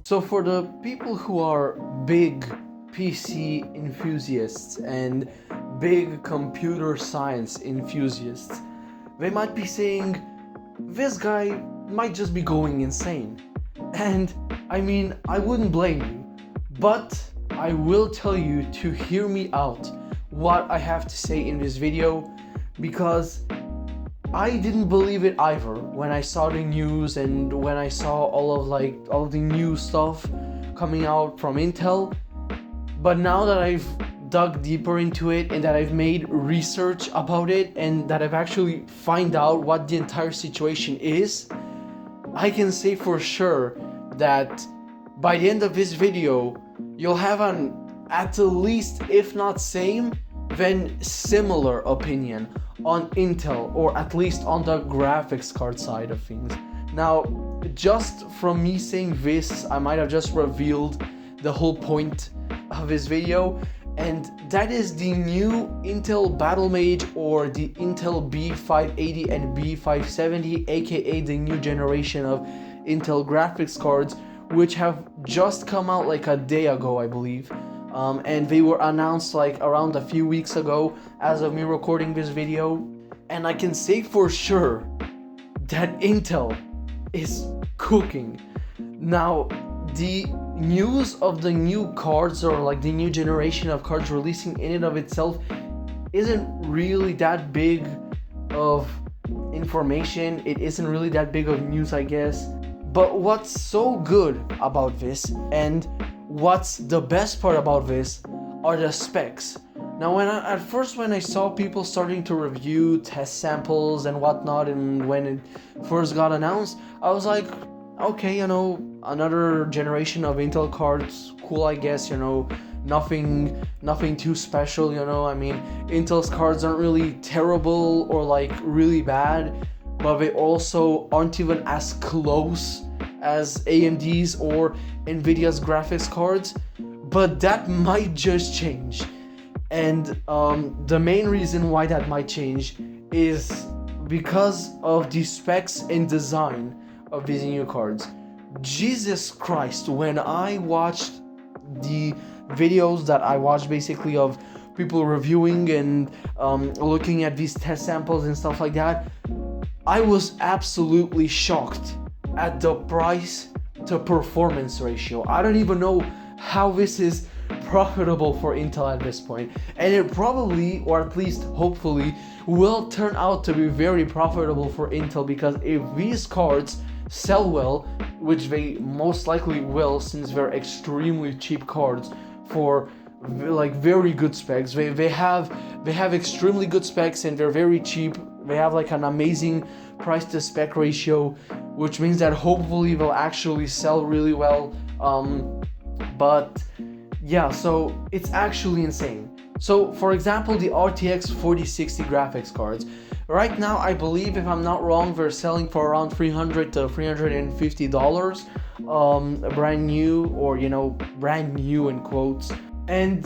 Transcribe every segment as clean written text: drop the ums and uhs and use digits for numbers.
So for the people who are big PC enthusiasts and big computer science enthusiasts, they might be saying, this guy might just be going insane. And I mean, I wouldn't blame you, but I will tell you to hear me out what I have to say in this video, because I didn't believe it either when I saw the news and when I saw all of the new stuff coming out from Intel. But now that I've dug deeper into it and that I've made research about it and that I've actually find out what the entire situation is, I can say for sure that by the end of this video, you'll have an at least, if not same, then similar opinion on Intel, or at least on the graphics card side of things. Now, just from me saying this, I might have just revealed the whole point of this video, and that is the new Intel Battlemage, or the Intel B580 and B570, aka the new generation of Intel graphics cards, which have just come out like a day ago, I believe. And they were announced like around a few weeks ago as of me recording this video. And I can say for sure that Intel is cooking. Now, the news of the new cards, or like the new generation of cards releasing in and of itself, isn't really that big of information. It isn't really that big of news, I guess. But what's so good about this, and what's the best part about this, are the specs. Now, at first when I saw people starting to review test samples and whatnot, and when it first got announced, I was like, okay, you know, another generation of Intel cards, cool, I guess, you know, nothing too special, you know. I mean, Intel's cards aren't really terrible or like really bad, but they also aren't even as close as AMD's or Nvidia's graphics cards. But that might just change, and the main reason why that might change is because of the specs and design of these new cards. Jesus Christ, when I watched the videos that I watched basically of people reviewing and looking at these test samples and stuff like that, I was absolutely shocked at the price to performance ratio. I don't even know how this is profitable for Intel at this point, and it probably, or at least hopefully, will turn out to be very profitable for Intel, because if these cards sell well, which they most likely will since they're extremely cheap cards for like very good specs, they have extremely good specs and they're very cheap. They have like an amazing price to spec ratio, which means that hopefully they'll actually sell really well. But yeah, so it's actually insane. So for example, the RTX 4060 graphics cards, right now I believe, if I'm not wrong, they're selling for around $300 to $350, brand new, or you know, brand new in quotes. And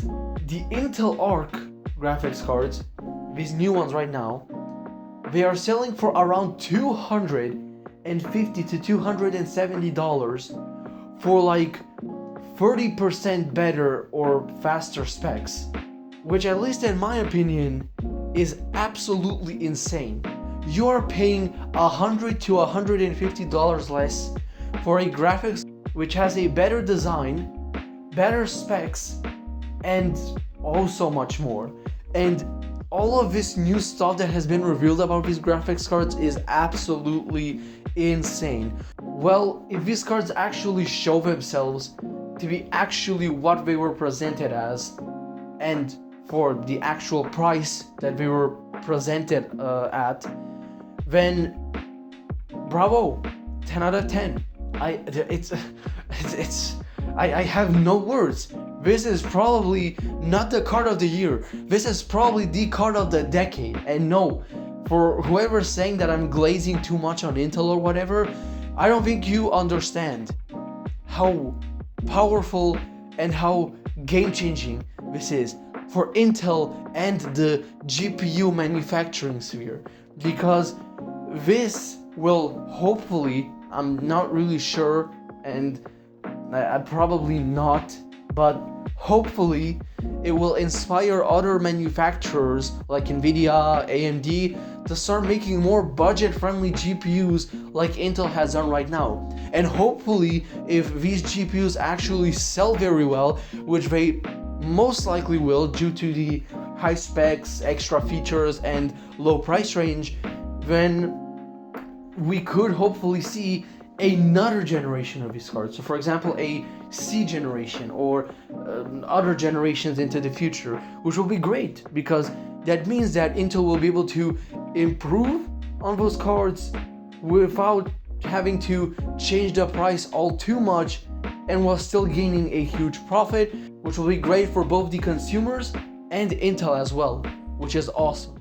the Intel Arc graphics cards, these new ones right now, they are selling for around $250 to $270 for like 30% better or faster specs, which, at least in my opinion, is absolutely insane. You are paying $100 to $150 less for a graphics which has a better design, better specs, and also much more. And all of this new stuff that has been revealed about these graphics cards is absolutely insane. Well, if these cards actually show themselves to be actually what they were presented as, and for the actual price that they were presented at, then bravo, 10 out of 10. I have no words. This is probably not the card of the year. This is probably the card of the decade. And no, for whoever's saying that I'm glazing too much on Intel or whatever, I don't think you understand how powerful and how game-changing this is. for Intel and the GPU manufacturing sphere, because this will hopefully, I'm not really sure, and I probably not, but hopefully it will inspire other manufacturers like Nvidia, AMD to start making more budget-friendly GPUs like Intel has done right now. And hopefully, if these GPUs actually sell very well, which they most likely will due to the high specs, extra features, and low price range, then we could hopefully see another generation of these cards. So for example, a C generation or other generations into the future, which will be great because that means that Intel will be able to improve on those cards without having to change the price all too much, and while still gaining a huge profit, which will be great for both the consumers and Intel as well, which is awesome.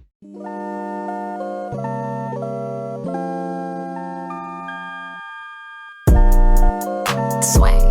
Sway.